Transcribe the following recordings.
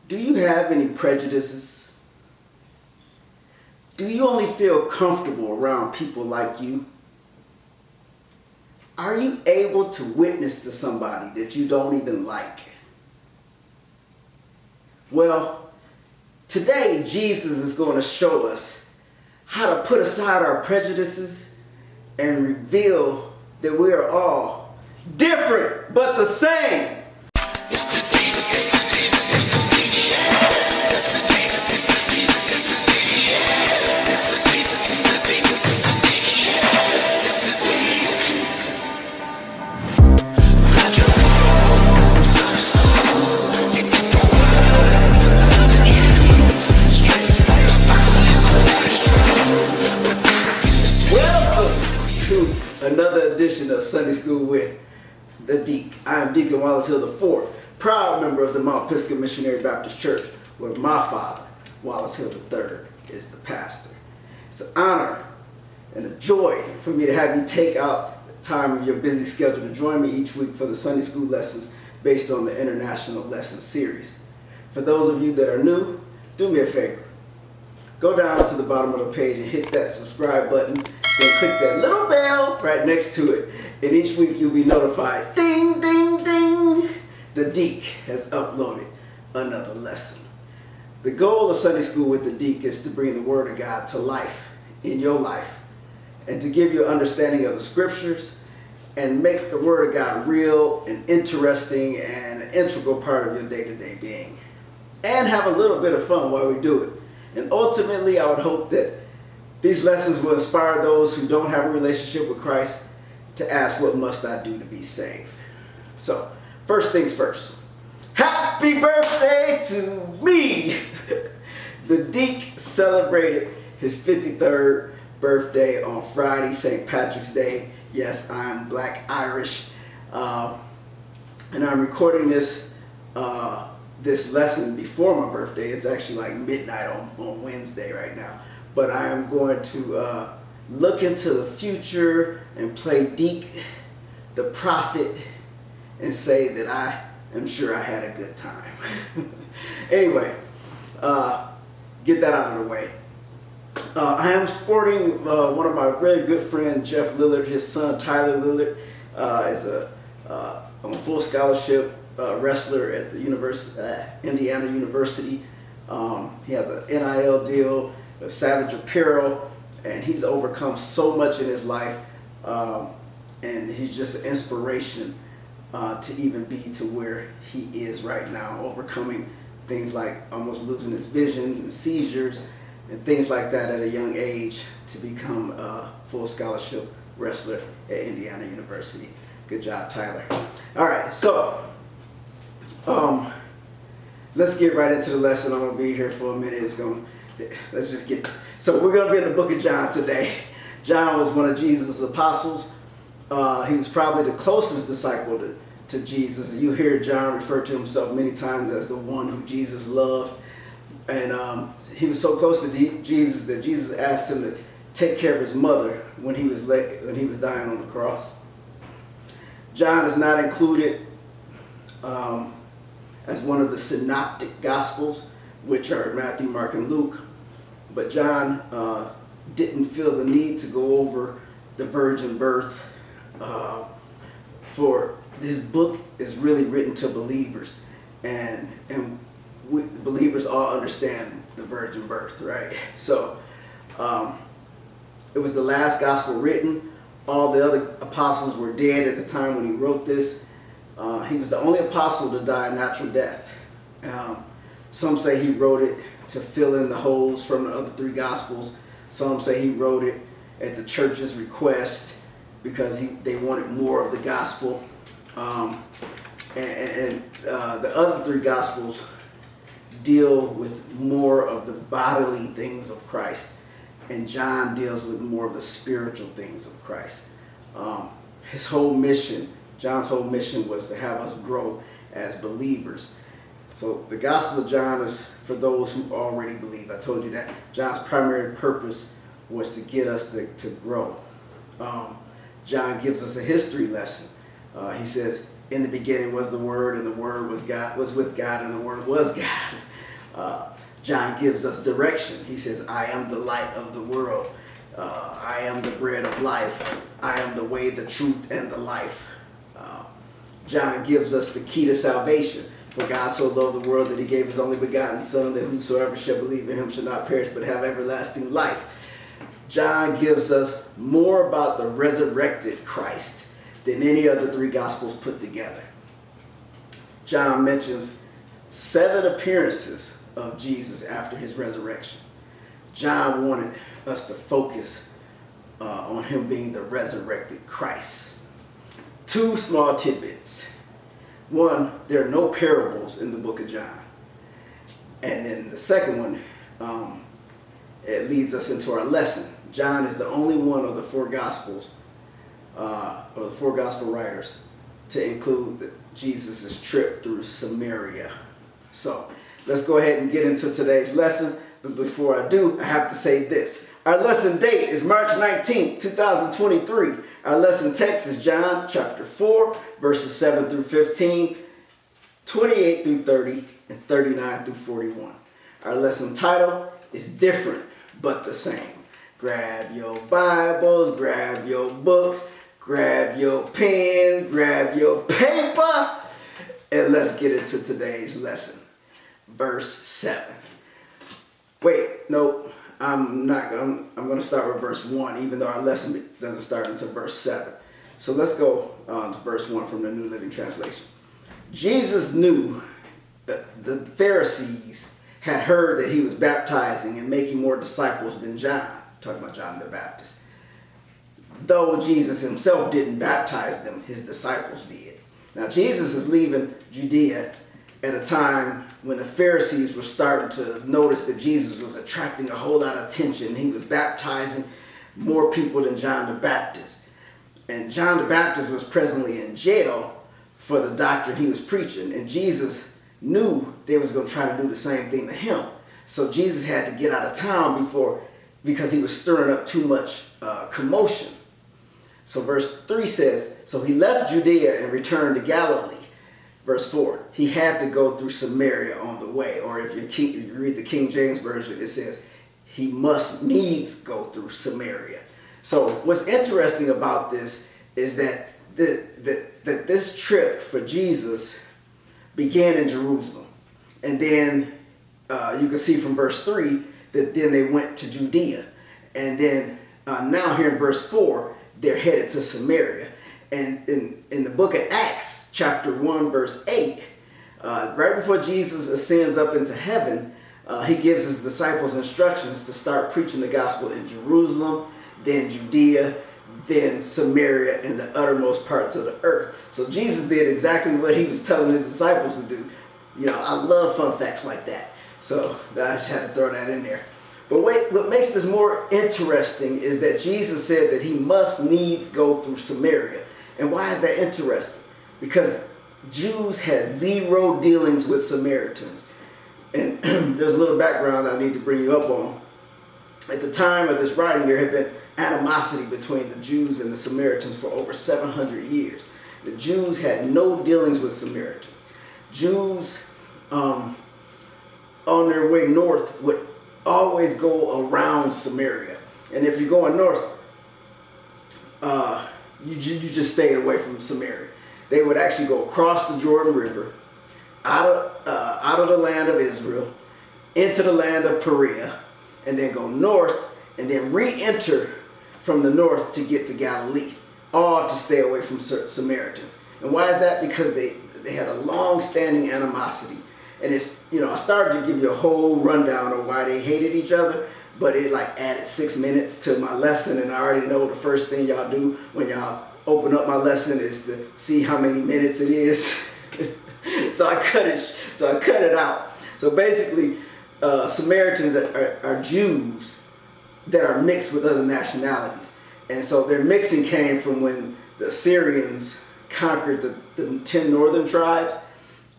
Do you have any prejudices? Do you only feel comfortable around people like you? Are you able to witness to somebody that you don't even like? Well, today Jesus is going to show us how to put aside our prejudices and reveal that we are all different but the same. Another edition of Sunday School with the Deek. I am Deacon Wallace Hill IV, proud member of the Mount Pisgah Missionary Baptist Church, where my father, Wallace Hill III, is the pastor. It's an honor and a joy for me to have you take out the time of your busy schedule to join me each week for the Sunday School lessons based on the International Lesson Series. For those of you that are new, do me a favor. Go down to the bottom of the page and hit that subscribe button. Then click that little bell right next to it. And each week you'll be notified, ding, ding, ding, the Deek has uploaded another lesson. The goal of Sunday School with the Deek is to bring the Word of God to life in your life and to give you an understanding of the Scriptures and make the Word of God real and interesting and an integral part of your day-to-day being. And have a little bit of fun while we do it. And ultimately, I would hope that these lessons will inspire those who don't have a relationship with Christ to ask, what must I do to be saved? So, first things first. Happy birthday to me! The Deek celebrated his 53rd birthday on Friday, St. Patrick's Day. Yes, I'm Black Irish. And I'm recording this lesson before my birthday. It's actually like midnight on Wednesday right now. But I am going to look into the future and play Deek, the prophet, and say that I am sure I had a good time. Anyway, get that out of the way. I am sporting one of my very good friend, Jeff Lillard. His son, Tyler Lillard, is a full scholarship wrestler at the Indiana University. He has an NIL deal, a Savage Apparel, and he's overcome so much in his life, and he's just an inspiration to even be to where he is right now, overcoming things like almost losing his vision and seizures and things like that at a young age to become a full scholarship wrestler at Indiana University. Good job, Tyler. All right, so let's get right into the lesson. I'm gonna be here for a minute. Let's just get. So we're gonna be in the book of John today. John was one of Jesus' apostles. He was probably the closest disciple to Jesus. You hear John refer to himself many times as the one who Jesus loved. And he was so close to Jesus that Jesus asked him to take care of his mother when he was dying on the cross. John is not included as one of the synoptic gospels, which are Matthew, Mark, and Luke. But John didn't feel the need to go over the virgin birth, for this book is really written to believers, and believers all understand the virgin birth, right? So it was the last gospel written. All the other apostles were dead at the time when he wrote this. He was the only apostle to die a natural death. Some say he wrote it to fill in the holes from the other three gospels. Some say he wrote it at the church's request because they wanted more of the gospel. The other three gospels deal with more of the bodily things of Christ, and John deals with more of the spiritual things of Christ. John's whole mission was to have us grow as believers. So the Gospel of John is for those who already believe. I told you that John's primary purpose was to get us to grow. John gives us a history lesson. He says, in the beginning was the Word, and the Word was God, was with God, and the Word was God. John gives us direction. He says, I am the light of the world. I am the bread of life. I am the way, the truth, and the life. John gives us the key to salvation. For God so loved the world that he gave his only begotten Son, that whosoever shall believe in him shall not perish but have everlasting life. John gives us more about the resurrected Christ than any other three Gospels put together. John mentions 7 appearances of Jesus after his resurrection. John wanted us to focus on him being the resurrected Christ. 2 small tidbits. One, there are no parables in the book of John. And then the second one, it leads us into our lesson. John is the only one of the 4 Gospels, or the 4 Gospel writers, to include Jesus' trip through Samaria. So let's go ahead and get into today's lesson. But before I do, I have to say this. Our lesson date is March 19th, 2023. Our lesson text is John chapter 4, verses 7 through 15, 28 through 30, and 39 through 41. Our lesson title is Different But the Same. Grab your Bibles, grab your books, grab your pen, grab your paper, and let's get into today's lesson. Verse 7. Wait, no, I'm going to start with verse 1, even though our lesson doesn't start until verse 7. So let's go to verse 1 from the New Living Translation. Jesus knew that the Pharisees had heard that he was baptizing and making more disciples than John. Talking about John the Baptist. Though Jesus himself didn't baptize them, his disciples did. Now Jesus is leaving Judea at a time when the Pharisees were starting to notice that Jesus was attracting a whole lot of attention. He was baptizing more people than John the Baptist. And John the Baptist was presently in jail for the doctrine he was preaching. And Jesus knew they was going to try to do the same thing to him. So Jesus had to get out of town because he was stirring up too much commotion. So verse 3 says, so he left Judea and returned to Galilee. Verse 4, he had to go through Samaria on the way. Or if you read the King James Version, it says he must needs go through Samaria. So what's interesting about this is that this trip for Jesus began in Jerusalem. And then you can see from verse 3 that then they went to Judea. And then now here in verse 4, they're headed to Samaria. And in the book of Acts, chapter 1, verse 8, right before Jesus ascends up into heaven, he gives his disciples instructions to start preaching the gospel in Jerusalem, then Judea, then Samaria, and the uttermost parts of the earth. So Jesus did exactly what he was telling his disciples to do. You know, I love fun facts like that. So I just had to throw that in there. But wait, what makes this more interesting is that Jesus said that he must needs go through Samaria. And why is that interesting? Because Jews had 0 dealings with Samaritans. And there's a little background I need to bring you up on. At the time of this writing, there had been animosity between the Jews and the Samaritans for over 700 years. The Jews had no dealings with Samaritans. Jews on their way north would always go around Samaria. And if you're going north, you just stayed away from Samaria. They would actually go across the Jordan River, out of the land of Israel, into the land of Perea, and then go north, and then re-enter from the north to get to Galilee, all to stay away from Samaritans. And why is that? Because they had a long-standing animosity. And it's, I started to give you a whole rundown of why they hated each other, but it like added 6 minutes to my lesson, and I already know the first thing y'all do when y'all open up my lesson is to see how many minutes it is. So I cut it out. So basically, Samaritans are Jews that are mixed with other nationalities. And so their mixing came from when the Assyrians conquered the 10 northern tribes,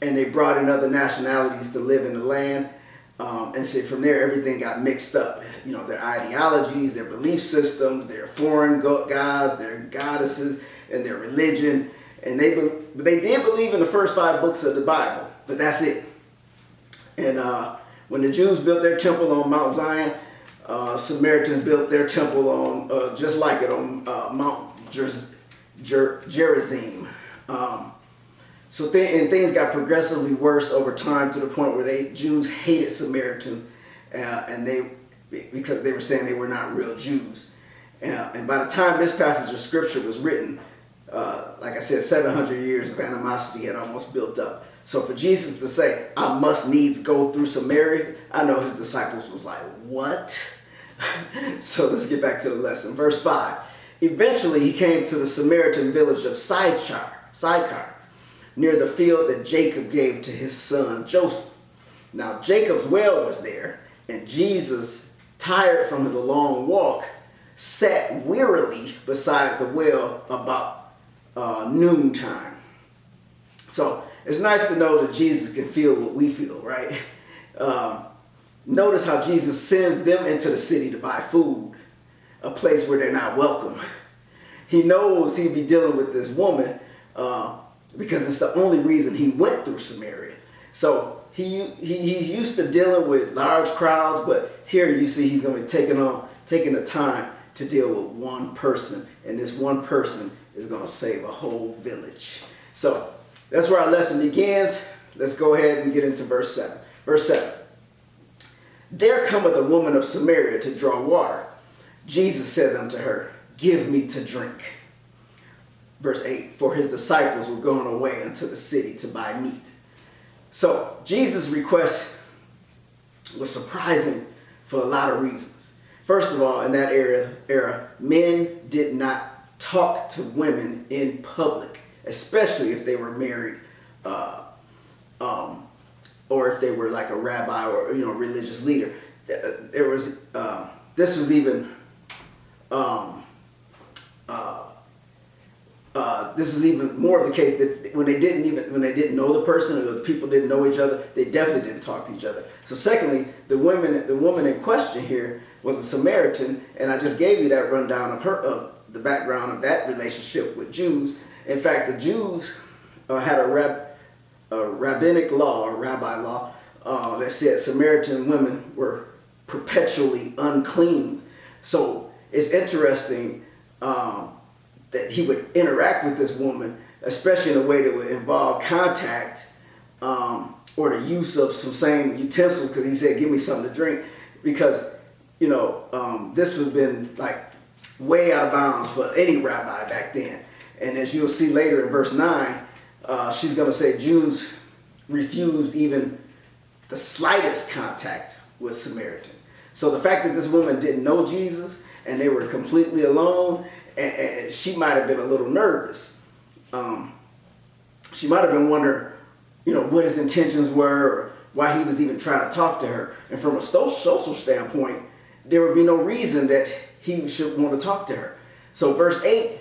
and they brought in other nationalities to live in the land. And so from there, everything got mixed up. Their ideologies, their belief systems, their foreign gods, their goddesses, and their religion. And they did believe in the first 5 books of the Bible, but that's it. And When the Jews built their temple on Mount Zion, Samaritans built their temple on, just like it, on Mount Gerizim. And things got progressively worse over time to the point where Jews hated Samaritans, because they were saying they were not real Jews. And by the time this passage of scripture was written, like I said, 700 years of animosity had almost built up. So for Jesus to say, I must needs go through Samaria, I know his disciples was like, what? So let's get back to the lesson. Verse 5. Eventually he came to the Samaritan village of Sychar, near the field that Jacob gave to his son Joseph. Now Jacob's well was there, and Jesus, tired from the long walk, sat wearily beside the well about noontime. So it's nice to know that Jesus can feel what we feel, right? Notice how Jesus sends them into the city to buy food, a place where they're not welcome. He knows he'd be dealing with this woman because it's the only reason he went through Samaria. So he's used to dealing with large crowds, but here you see he's going to be taking the time to deal with one person, and this one person is going to save a whole village. So that's where our lesson begins. Let's go ahead and get into verse 7. Verse 7. There cometh a woman of Samaria to draw water. Jesus said unto her, give me to drink. Verse 8. For his disciples were going away unto the city to buy meat. So Jesus' request was surprising for a lot of reasons. First of all, in that era, men did not talk to women in public, especially if they were married, or if they were like a rabbi or religious leader. This was even more of the case that when they didn't know the person, or the people didn't know each other, they definitely didn't talk to each other. So secondly, the woman in question here was a Samaritan, and I just gave you that rundown of the background of that relationship with Jews. In fact, the Jews had a rabbinic law, or rabbi law, that said Samaritan women were perpetually unclean. So it's interesting that he would interact with this woman, especially in a way that would involve contact, or the use of some same utensils, because he said, give me something to drink, because this would have been like way out of bounds for any rabbi back then. And as you'll see later in verse 9, she's going to say Jews refused even the slightest contact with Samaritans. So the fact that this woman didn't know Jesus and they were completely alone, and she might have been a little nervous. She might have been wondering, what his intentions were, or why he was even trying to talk to her. And from a social standpoint, there would be no reason that he should want to talk to her. So verse 8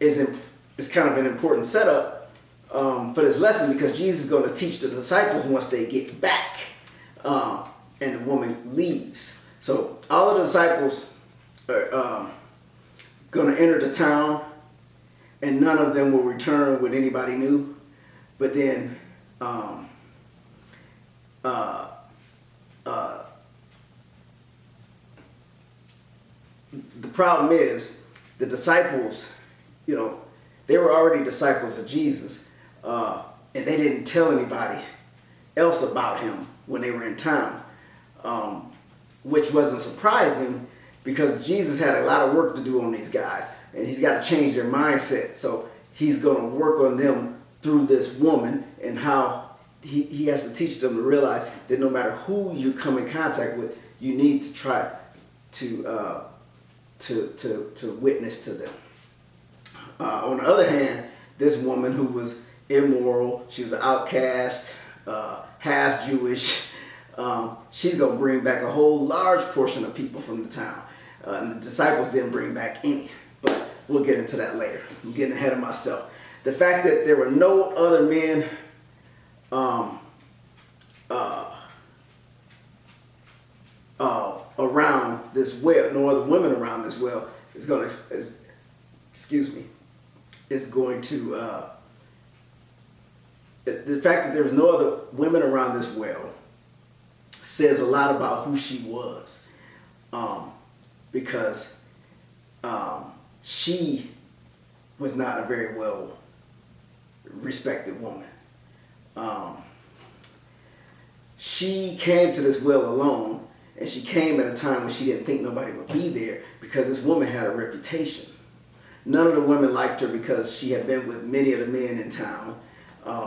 is kind of an important setup for this lesson, because Jesus is going to teach the disciples once they get back, and the woman leaves. So all of the disciples are going to enter the town, and none of them will return with anybody new. But then the problem is the disciples, they were already disciples of Jesus, and they didn't tell anybody else about him when they were in town, which wasn't surprising, because Jesus had a lot of work to do on these guys, and he's got to change their mindset. So he's going to work on them through this woman, and how he has to teach them to realize that no matter who you come in contact with, you need to try to witness to them. On the other hand, this woman who was immoral, she was an outcast, half Jewish, she's going to bring back a whole large portion of people from the town. And the disciples didn't bring back any, but we'll get into that later. I'm getting ahead of myself. The fact that there were no other men around this well, no other women around this well, is going to the fact that there was no other women around this well says a lot about who she was, because she was not a very well respected woman. She came to this well alone, and she came at a time when she didn't think nobody would be there, because this woman had a reputation. None of the women liked her because she had been with many of the men in town.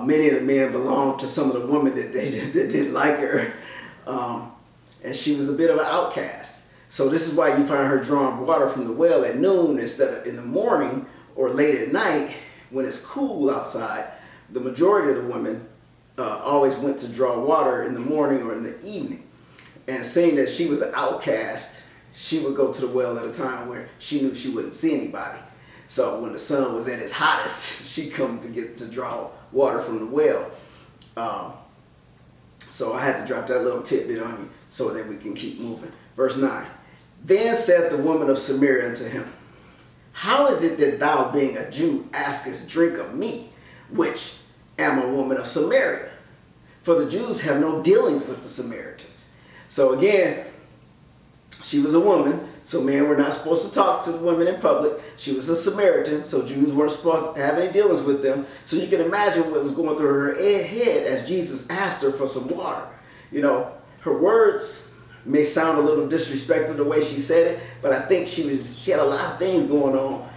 Many of the men belonged to some of the women that didn't like her. And she was a bit of an outcast. So this is why you find her drawing water from the well at noon instead of in the morning or late at night when it's cool outside. The majority of the women always went to draw water in the morning or in the evening. And seeing that she was an outcast, she would go to the well at a time where she knew she wouldn't see anybody. So when the sun was at its hottest, she'd come to draw water from the well. So I had to drop that little tidbit on you so that we can keep moving. Verse 9. Then said the woman of Samaria unto him, how is it that thou, being a Jew, askest drink of me, which am a woman of Samaria? For the Jews have no dealings with the Samaritans. So again, she was a woman, so men were not supposed to talk to the women in public. She was a Samaritan, so Jews weren't supposed to have any dealings with them. So you can imagine what was going through her head as Jesus asked her for some water. You know, her words may sound a little disrespectful the way she said it, but I think she had a lot of things going on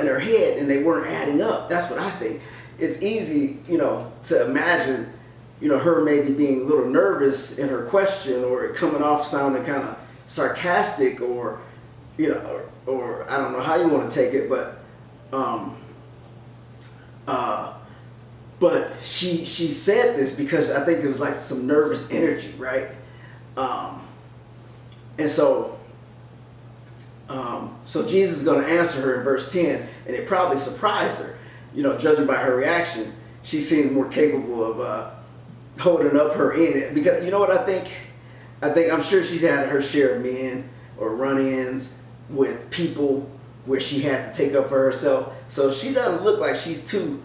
in her head, and they weren't adding up. That's what I think. It's easy, you know, to imagine, you know, her maybe being a little nervous in her question, or it coming off sounding kind of sarcastic, or, you know, or I don't know how you want to take it, but she said this because I think it was like some nervous energy, right? And so Jesus is going to answer her in verse 10, and it probably surprised her. You know, judging by her reaction, she seems more capable of holding up her end. Because you know what I think? I'm sure she's had her share of men or run-ins with people where she had to take up for herself. So she doesn't look like she's too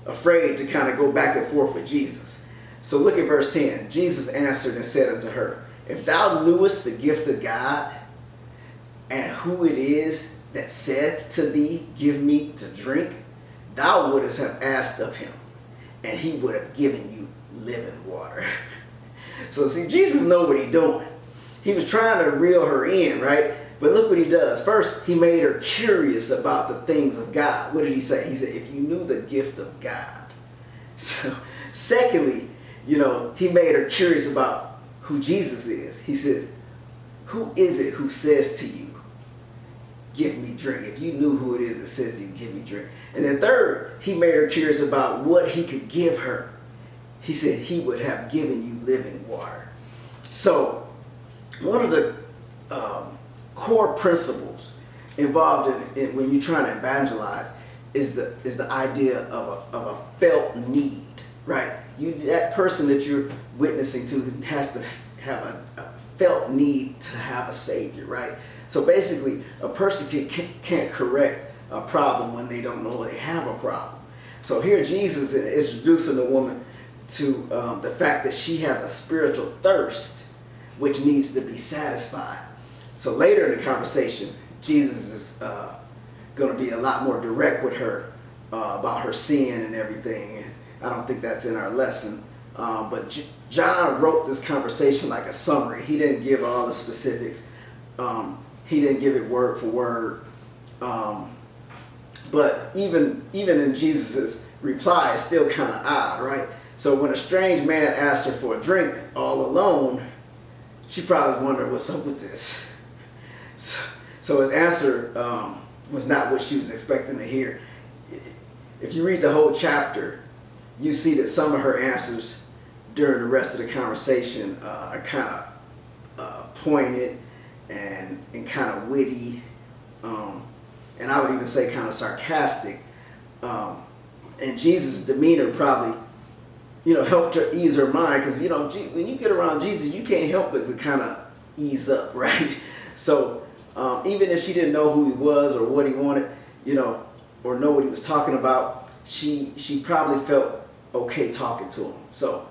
afraid to kind of go back and forth with Jesus. So look at verse 10. Jesus answered and said unto her, if thou knewest the gift of God, and who it is that saith to thee, give me to drink, thou wouldest have asked of him, and he would have given you living water. So see, Jesus knows what he's doing. He was trying to reel her in, right? But look what he does. First, he made her curious about the things of God. What did he say? He said, if you knew the gift of God. So, secondly, you know, he made her curious about who Jesus is. He says, who is it who says to you, give me drink? If you knew who it is that says to you, give me drink. And then third, he made her curious about what he could give her. He said he would have given you living water. So one of the core principles involved in when you're trying to evangelize is the idea of a felt need, right? That person that you're witnessing to has to have a felt need to have a savior, right? So basically, a person can't correct a problem when they don't know they have a problem. So here Jesus is introducing the woman to the fact that she has a spiritual thirst which needs to be satisfied. So later in the conversation, Jesus is going to be a lot more direct with her about her sin and everything. I don't think that's in our lesson. But John wrote this conversation like a summary. He didn't give all the specifics. He didn't give it word for word. But even in Jesus' reply, it's still kind of odd, right? So when a strange man asked her for a drink all alone, she probably wondered what's up with this. So his answer was not what she was expecting to hear. If you read the whole chapter, you see that some of her answers during the rest of the conversation are kind of pointed and kind of witty, and I would even say kind of sarcastic. And Jesus' demeanor probably, helped her ease her mind, because when you get around Jesus, you can't help but to kind of ease up, right? So even if she didn't know who he was or what he wanted, or know what he was talking about, she probably felt okay talking to him. So,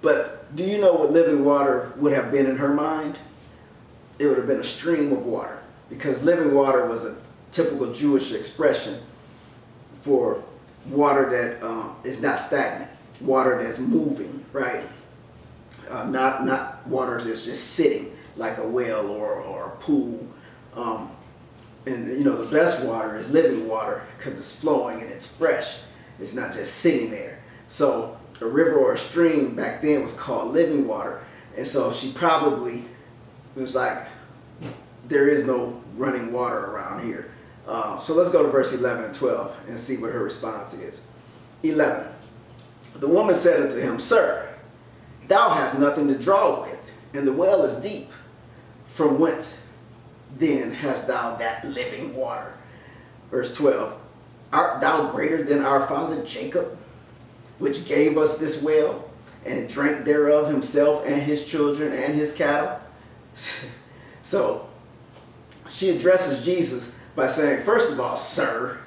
but do you know what living water would have been in her mind? It would have been a stream of water, because living water was a typical Jewish expression for water that is not stagnant, water that's moving, right? Not water that's just sitting like a well or a pool. And you know, the best water is living water because it's flowing and it's fresh. It's not just sitting there. So a river or a stream back then was called living water. And so she probably was like, there is no running water around here. So let's go to verse 11 and 12 and see what her response is. 11. The woman said unto him, Sir, thou hast nothing to draw with, and the well is deep. From whence then hast thou that living water? Verse 12. Art thou greater than our father Jacob, which gave us this well, and drank thereof himself and his children and his cattle? So she addresses Jesus by saying, first of all, sir,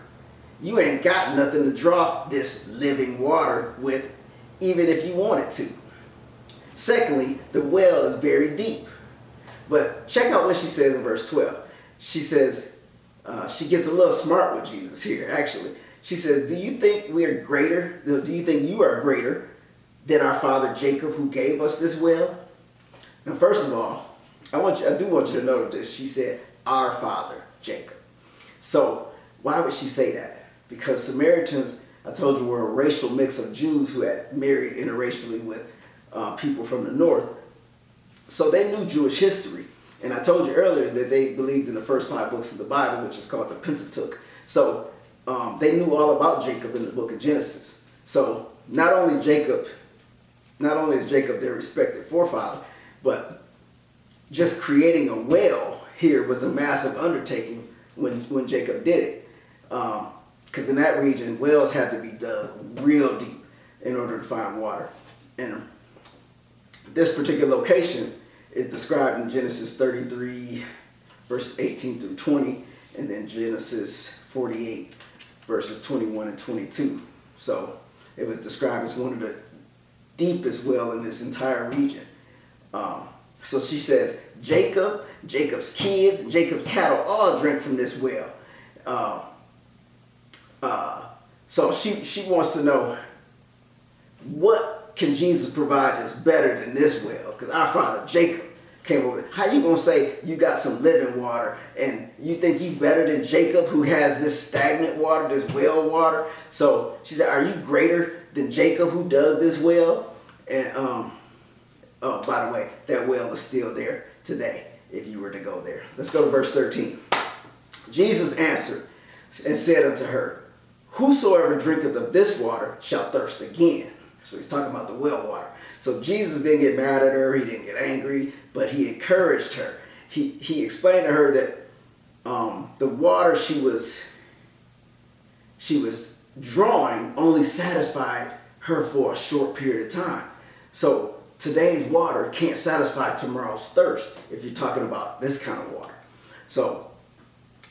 you ain't got nothing to draw this living water with, even if you wanted to. Secondly, the well is very deep. But check out what she says in verse 12. She says, she gets a little smart with Jesus here, actually. She says, do you think we are greater? Do you think you are greater than our father Jacob, who gave us this well? Now, first of all, I do want you to note this. She said, our father Jacob. So why would she say that? Because Samaritans, I told you, were a racial mix of Jews who had married interracially with people from the north. So they knew Jewish history. And I told you earlier that they believed in the first 5 books of the Bible, which is called the Pentateuch. So they knew all about Jacob in the book of Genesis. So not only is Jacob their respected forefather, but just creating a well here was a massive undertaking when Jacob did it. Because in that region, wells had to be dug real deep in order to find water. And this particular location is described in Genesis 33, verses 18 through 20, and then Genesis 48, verses 21 and 22. So it was described as one of the deepest well in this entire region. So she says, Jacob, Jacob's kids, and Jacob's cattle all drank from this well. So she wants to know, what can Jesus provide that's better than this well? Because our father Jacob came over. How you gonna say you got some living water and you think you better than Jacob, who has this stagnant water, this well water? So she said, are you greater than Jacob, who dug this well? And oh, by the way, that well is still there today if you were to go there. Let's go to verse 13. Jesus answered and said unto her, whosoever drinketh of this water shall thirst again. So he's talking about the well water. So Jesus didn't get mad at her. He didn't get angry, but he encouraged her. He explained to her that the water she was drawing only satisfied her for a short period of time. So today's water can't satisfy tomorrow's thirst if you're talking about this kind of water. So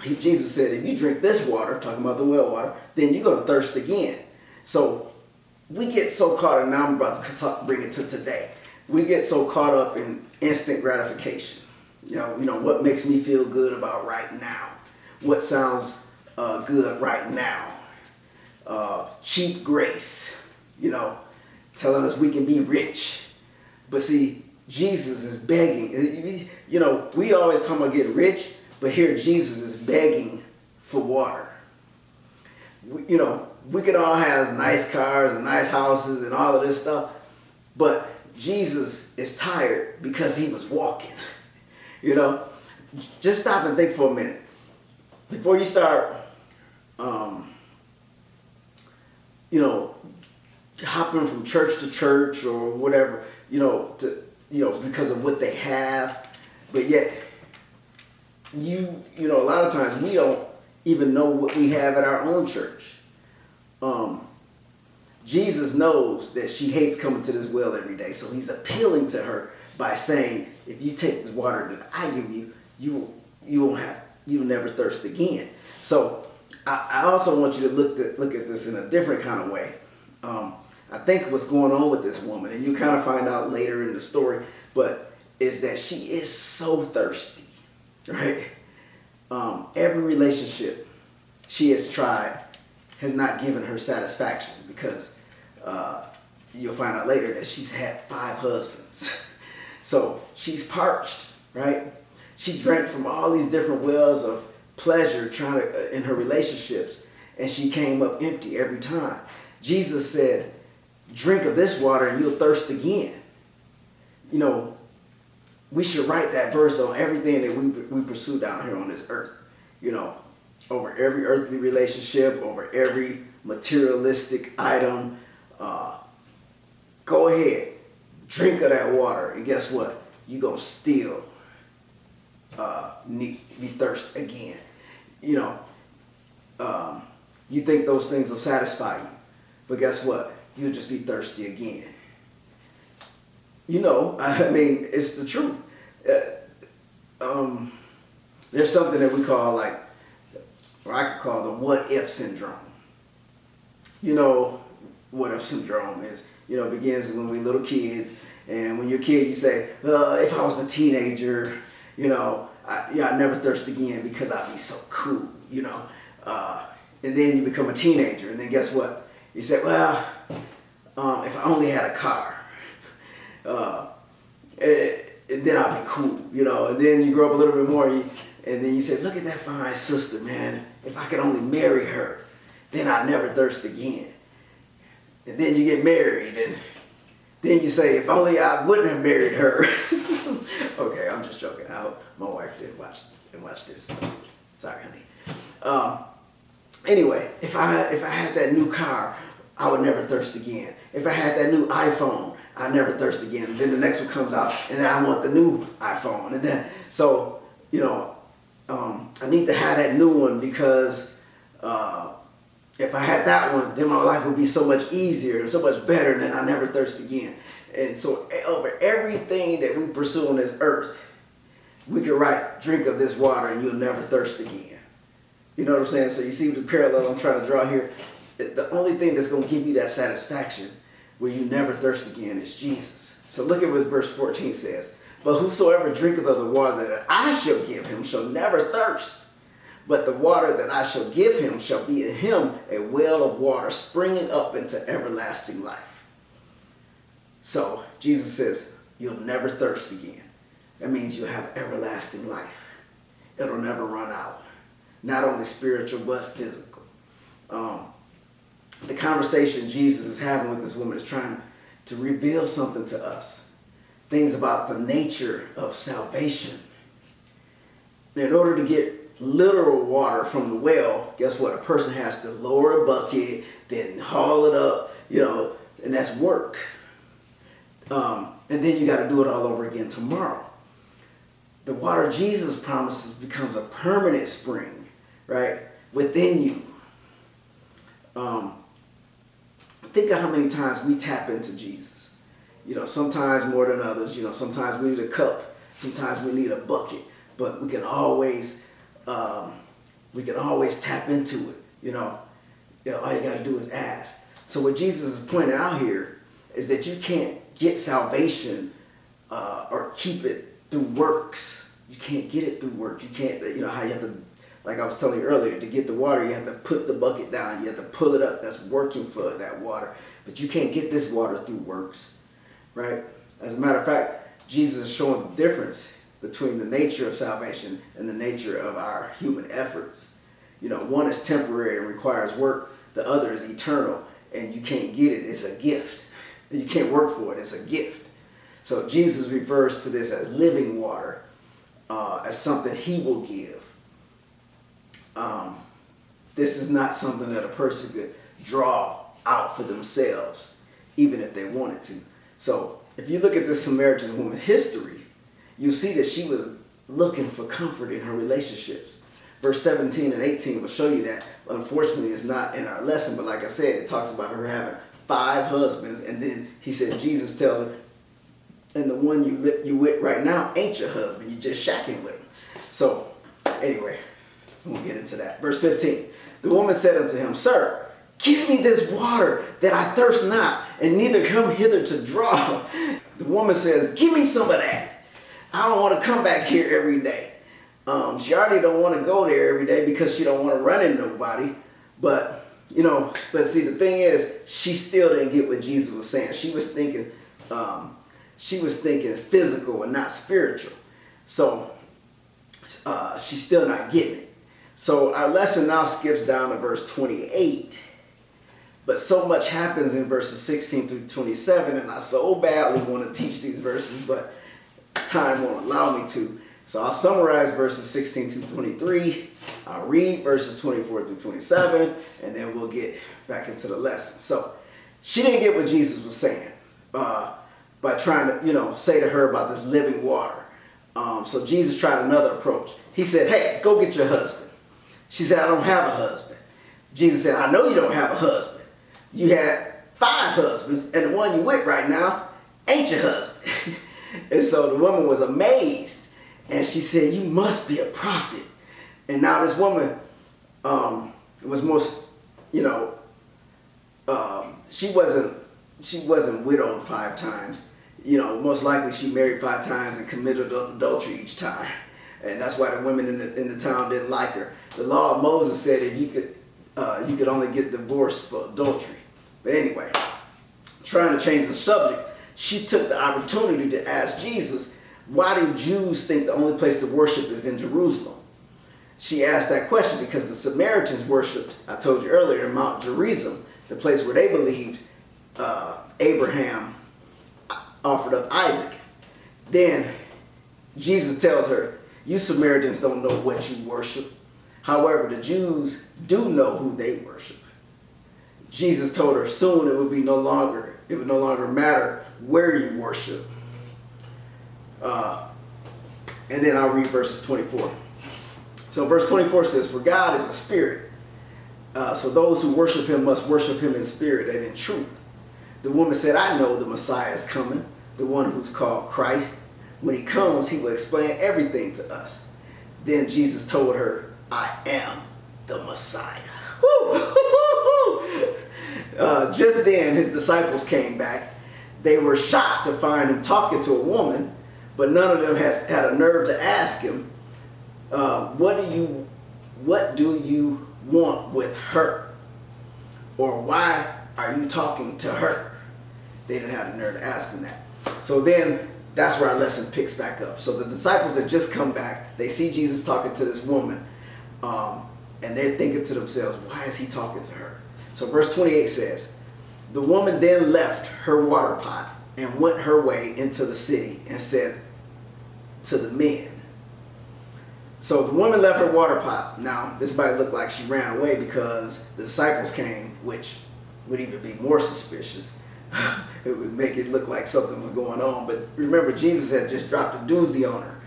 Jesus said, if you drink this water, talking about the well water, then you're going to thirst again. So we get so caught up, now I'm about to bring it to today. We get so caught up in instant gratification. You know what makes me feel good about right now. What sounds good right now. Cheap grace, telling us we can be rich. But see, Jesus is begging. We always talk about getting rich, but here Jesus is begging for water. We could all have nice cars and nice houses and all of this stuff, but Jesus is tired because he was walking. Just stop and think for a minute. Before you start, hopping from church to church or whatever, because of what they have, but yet, a lot of times we don't even know what we have at our own church. Jesus knows that she hates coming to this well every day, so he's appealing to her by saying, if you take this water that I give you, you'll never thirst again. So I also want you to look at this in a different kind of way. I think what's going on with this woman, and you kind of find out later in the story, but is that she is so thirsty, right? Every relationship she has tried has not given her satisfaction, because you'll find out later that she's had 5 husbands. So she's parched, right? She drank from all these different wells of pleasure in her relationships, and she came up empty every time. Jesus said, drink of this water and you'll thirst again. You know, we should write that verse on everything that we pursue down here on this earth. You know, over every earthly relationship, over every materialistic item. Go ahead, drink of that water, and guess what? You're going to still be thirst again. You know, you think those things will satisfy you, but guess what? You'll just be thirsty again. You know, I mean, it's the truth. There's something that we call, like, or I could call the what if syndrome. You know, what if syndrome is, you know, it begins when we're little kids, and when you're a kid, you say, if I was a teenager, you know, I'd never thirst again because I'd be so cool, you know. And then you become a teenager, and then guess what? You say, well, if I only had a car, and then I'd be cool, you know. And then you grow up a little bit more, and then you say, look at that fine sister, man. If I could only marry her, then I'd never thirst again. And then you get married, and then you say, if only I wouldn't have married her. Okay, I'm just joking. I hope my wife didn't watch this. Sorry, honey. Anyway, if I had that new car, I would never thirst again. If I had that new iPhone, I'd never thirst again. And then the next one comes out, and then I want the new iPhone. And then, so, you know, I need to have that new one, because if I had that one, then my life would be so much easier and so much better, and then I never thirst again. And so over everything that we pursue on this earth, we could write, drink of this water and you'll never thirst again. You know what I'm saying? So you see the parallel I'm trying to draw here? The only thing that's going to give you that satisfaction where you never thirst again is Jesus. So look at what verse 14 says. But whosoever drinketh of the water that I shall give him shall never thirst. But the water that I shall give him shall be in him a well of water springing up into everlasting life. So Jesus says, you'll never thirst again. That means you'll have everlasting life. It'll never run out. Not only spiritual, but physical. The conversation Jesus is having with this woman is trying to reveal something to us. Things about the nature of salvation. In order to get literal water from the well, guess what? A person has to lower a bucket, then haul it up, you know, and that's work. And then you got to do it all over again tomorrow. The water Jesus promises becomes a permanent spring, right, within you. Think of how many times we tap into Jesus. You know, sometimes more than others. You know, sometimes we need a cup, sometimes we need a bucket, but we can always tap into it. You know, all you got to do is ask. So what Jesus is pointing out here is that you can't get salvation or keep it through works. You can't get it through work. You can't, you know, how you have to, like I was telling you earlier, to get the water, you have to put the bucket down. You have to pull it up. That's working for that water. But you can't get this water through works, right? As a matter of fact, Jesus is showing the difference between the nature of salvation and the nature of our human efforts. You know, one is temporary and requires work. The other is eternal, and you can't get it. It's a gift. You can't work for it. It's a gift. So Jesus refers to this as living water, as something he will give. This is not something that a person could draw out for themselves, even if they wanted to. So if you look at this Samaritan woman's history, you see that she was looking for comfort in her relationships. Verse 17 and 18 will show you that. Unfortunately, it's not in our lesson, but like I said, it talks about her having 5 husbands, and then he said, Jesus tells her, and the one you with right now ain't your husband, you're just shacking with him. So anyway, we'll get into that. Verse 15, the woman said unto him, Sir, give me this water that I thirst not, and neither come hither to draw. The woman says, give me some of that. I don't want to come back here every day. She already don't want to go there every day because she don't want to run into nobody. But, see, the thing is, she still didn't get what Jesus was saying. She was thinking physical and not spiritual. So, she's still not getting it. So our lesson now skips down to verse 28. But so much happens in verses 16 through 27, and I so badly want to teach these verses, but time won't allow me to. So I'll summarize verses 16 through 23. I'll read verses 24 through 27, and then we'll get back into the lesson. So she didn't get what Jesus was saying by trying to, say to her about this living water. So Jesus tried another approach. He said, hey, go get your husband. She said, I don't have a husband. Jesus said, I know you don't have a husband. You had 5 husbands, and the one you with right now ain't your husband. And so the woman was amazed, and she said, you must be a prophet. And now this woman was most, she wasn't widowed 5 times. Most likely she married 5 times and committed adultery each time. And that's why the women in the town didn't like her. The law of Moses said if you could only get divorced for adultery. But anyway, trying to change the subject, she took the opportunity to ask Jesus, why do Jews think the only place to worship is in Jerusalem? She asked that question because the Samaritans worshipped, I told you earlier, in Mount Gerizim, the place where they believed Abraham offered up Isaac. Then Jesus tells her, you Samaritans don't know what you worship. However, the Jews do know who they worship. Jesus told her soon it would no longer matter where you worship. And then I'll read verses 24. So verse 24 says, for God is a spirit. So those who worship him must worship him in spirit and in truth. The woman said, I know the Messiah is coming, the one who's called Christ. When he comes, he will explain everything to us. Then Jesus told her, I am the Messiah. Just then, his disciples came back. They were shocked to find him talking to a woman, but none of them had a nerve to ask him, what do you want with her? Or why are you talking to her? They didn't have the nerve to ask him that. So then, that's where our lesson picks back up. So the disciples had just come back. They see Jesus talking to this woman, and they're thinking to themselves, why is he talking to her? So verse 28 says, the woman then left her water pot and went her way into the city and said to the men. So the woman left her water pot. Now, this might look like she ran away because the disciples came, which would even be more suspicious. It would make it look like something was going on. But remember, Jesus had just dropped a doozy on her.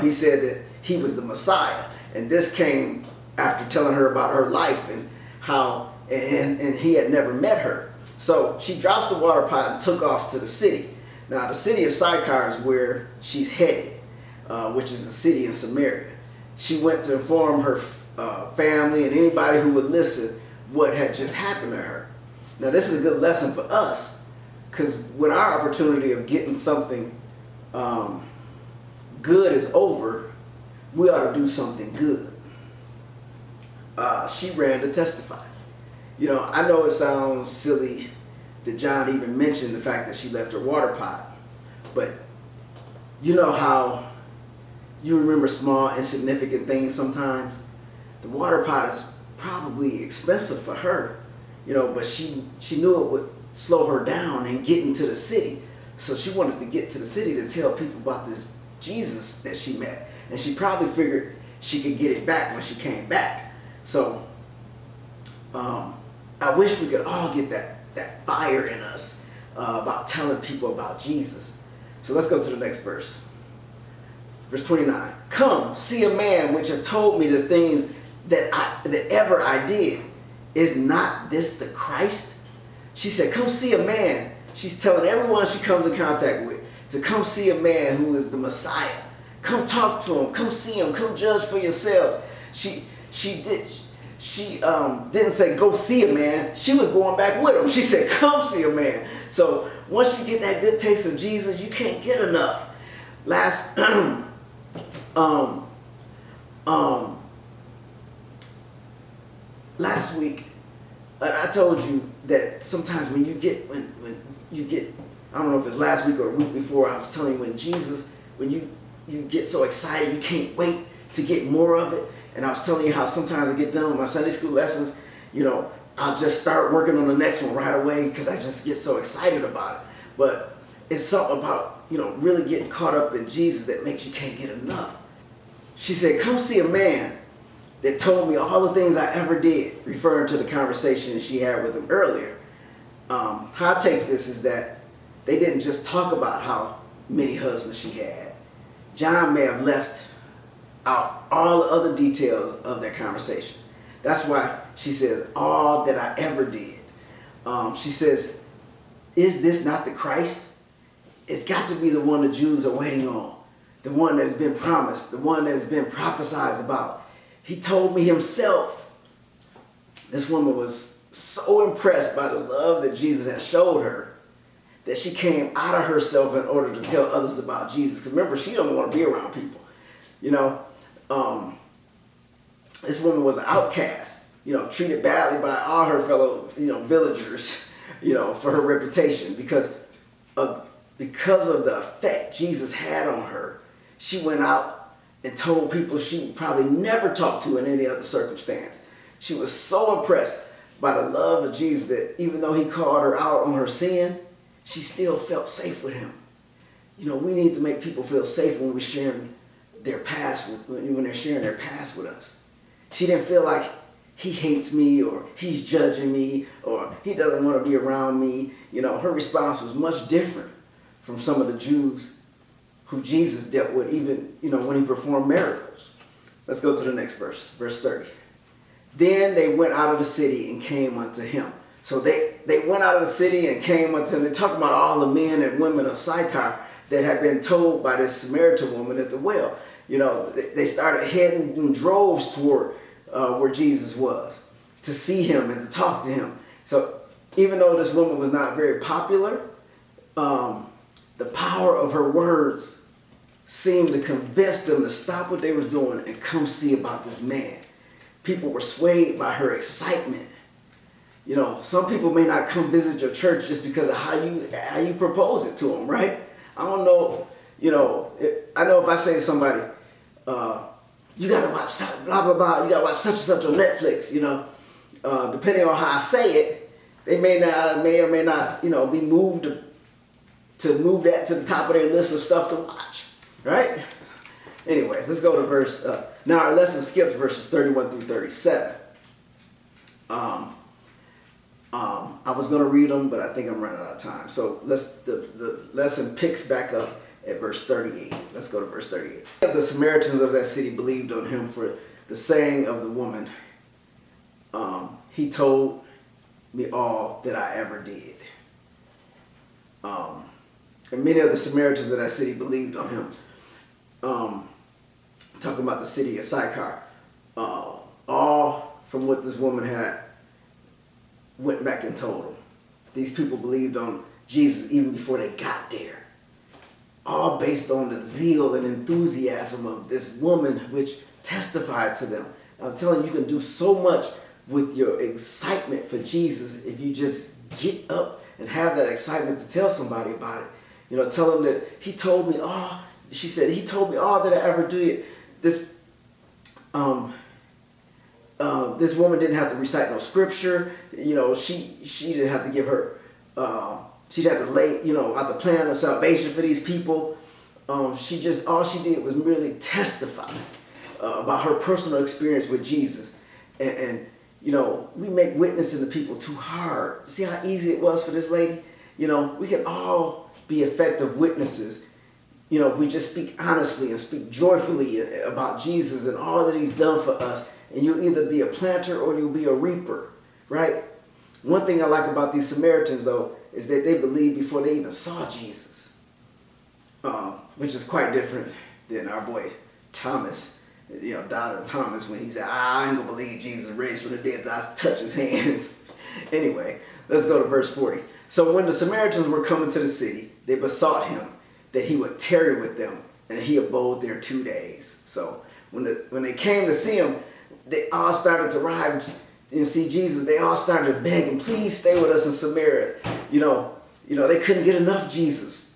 He said that he was the Messiah. And this came after telling her about her life and how, and he had never met her. So she drops the water pot and took off to the city. Now, the city of Sychar is where she's headed, which is the city in Samaria. She went to inform her family and anybody who would listen what had just happened to her. Now, this is a good lesson for us, because when our opportunity of getting something good is over, we ought to do something good. She ran to testify. I know it sounds silly that John even mentioned the fact that she left her water pot, but you know how you remember small, insignificant things sometimes? The water pot is probably expensive for her, but she knew it would slow her down in getting to the city. So she wanted to get to the city to tell people about this Jesus that she met. And she probably figured she could get it back when she came back. So I wish we could all get that fire in us about telling people about Jesus. So let's go to the next verse. Verse 29. Come, see a man which hath told me the things that ever I did. Is not this the Christ? She said, come see a man. She's telling everyone she comes in contact with to come see a man who is the Messiah. Come talk to him. Come see him. Come judge for yourselves. She she didn't say, go see a man. She was going back with him. She said, come see a man. So once you get that good taste of Jesus, you can't get enough. Last week, I told you that sometimes when you get, I don't know if it's last week or the week before, I was telling you when you get so excited, you can't wait to get more of it. And I was telling you how sometimes I get done with my Sunday school lessons, I'll just start working on the next one right away because I just get so excited about it. But it's something about, really getting caught up in Jesus that makes you can't get enough. She said, come see a man that told me all the things I ever did, referring to the conversation she had with him earlier. How I take this is that they didn't just talk about how many husbands she had. John may have left out all the other details of their conversation. That's why she says, all that I ever did. She says, is this not the Christ? It's got to be the one the Jews are waiting on, the one that has been promised, the one that has been prophesied about. He told me himself. This woman was so impressed by the love that Jesus had showed her that she came out of herself in order to tell others about Jesus. Because remember, she don't want to be around people. This woman was an outcast, treated badly by all her fellow, villagers, for her reputation because of the effect Jesus had on her. She went out and told people she probably never talked to in any other circumstance. She was so impressed by the love of Jesus that even though he called her out on her sin, she still felt safe with him. We need to make people feel safe when we're sharing their past, when they're sharing their past with us. She didn't feel like he hates me or he's judging me or he doesn't want to be around me. Her response was much different from some of the Jews who Jesus dealt with even, when he performed miracles. Let's go to the next verse, verse 30. Then they went out of the city and came unto him. So they went out of the city and came unto him. They're talking about all the men and women of Sychar that had been told by this Samaritan woman at the well. They started heading in droves toward where Jesus was to see him and to talk to him. So even though this woman was not very popular, the power of her words seemed to convince them to stop what they was doing and come see about this man. People were swayed by her excitement. Some people may not come visit your church just because of how you propose it to them, right? I don't know, I know if I say to somebody, you got to watch blah, blah, blah, you got to watch such and such on Netflix, depending on how I say it, they may or may not, be moved to move that to the top of their list of stuff to watch, right? Anyways, let's go to verse, now our lesson skips verses 31 through 37. I was going to read them, but I think I'm running out of time. So the lesson picks back up at verse 38. Let's go to verse 38. The Samaritans of that city believed on him for the saying of the woman, he told me all that I ever did. And many of the Samaritans of that city believed on him. Talking about the city of Sychar. All from what this woman had went back and told them. These people believed on Jesus even before they got there. All based on the zeal and enthusiasm of this woman which testified to them. I'm telling you, you can do so much with your excitement for Jesus if you just get up and have that excitement to tell somebody about it. Tell them that he told me all. She said, he told me all that I ever did. This woman didn't have to recite no scripture. She didn't have to give her, she'd have to lay, out the plan of salvation for these people. All she did was merely testify about her personal experience with Jesus. And we make witnessing to people too hard. See how easy it was for this lady? We can all be effective witnesses. If we just speak honestly and speak joyfully about Jesus and all that he's done for us, and you'll either be a planter or you'll be a reaper, right? One thing I like about these Samaritans, though, is that they believed before they even saw Jesus, which is quite different than our boy Thomas doubted Thomas when he said, I ain't gonna believe Jesus raised from the dead until I touch his hands. Anyway, let's go to verse 40. So when the Samaritans were coming to the city, they besought him that he would tarry with them, and he abode there 2 days. So when they came to see him, they all started to arrive and see Jesus. They all started to beg him, please stay with us in Samaria. They couldn't get enough Jesus.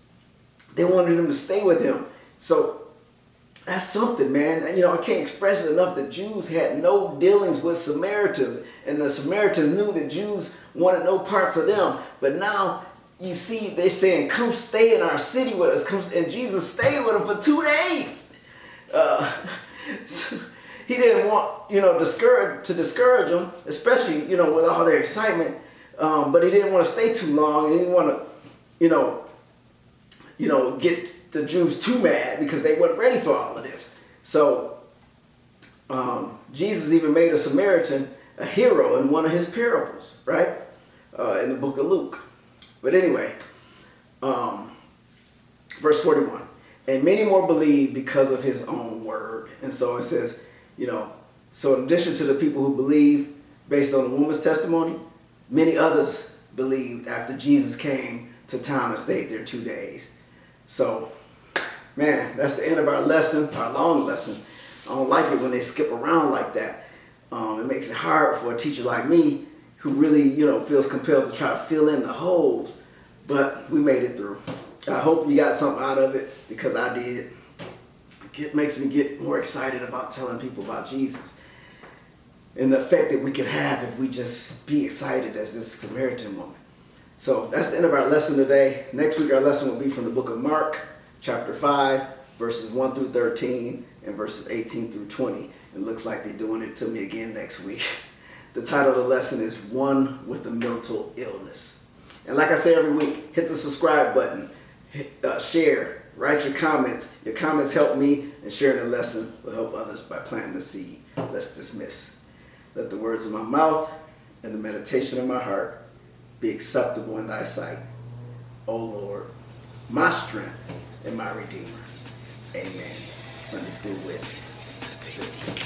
They wanted him to stay with him. So that's something, man. I can't express it enough that Jews had no dealings with Samaritans. And the Samaritans knew that Jews wanted no parts of them. But now you see they're saying, come stay in our city with us. And Jesus stayed with them for 2 days. So he didn't want, to discourage them, especially, with all their excitement. But he didn't want to stay too long. And he didn't want to, get the Jews too mad because they weren't ready for all of this. So Jesus even made a Samaritan a hero in one of his parables, right? In the book of Luke. But anyway, verse 41. And many more believed because of his own word. And so it says, so in addition to the people who believed based on the woman's testimony, many others believed after Jesus came to town and stayed there 2 days. So, man, that's the end of our lesson, our long lesson. I don't like it when they skip around like that. It makes it hard for a teacher like me who really, feels compelled to try to fill in the holes. But we made it through. I hope you got something out of it, because I did. It makes me get more excited about telling people about Jesus and the effect that we could have if we just be excited as this Samaritan woman. So that's the end of our lesson today. Next week our lesson will be from the book of Mark, chapter 5, verses 1 through 13, and verses 18 through 20. It looks like they're doing it to me again next week. The title of the lesson is One with a Mental Illness. And like I say every week, hit the subscribe button, share, write your comments. Your comments help me, and sharing the lesson will help others by planting the seed. Let's dismiss. Let the words of my mouth and the meditation of my heart be acceptable in thy sight, O Lord, my strength and my redeemer. Amen. Sunday School with Deek.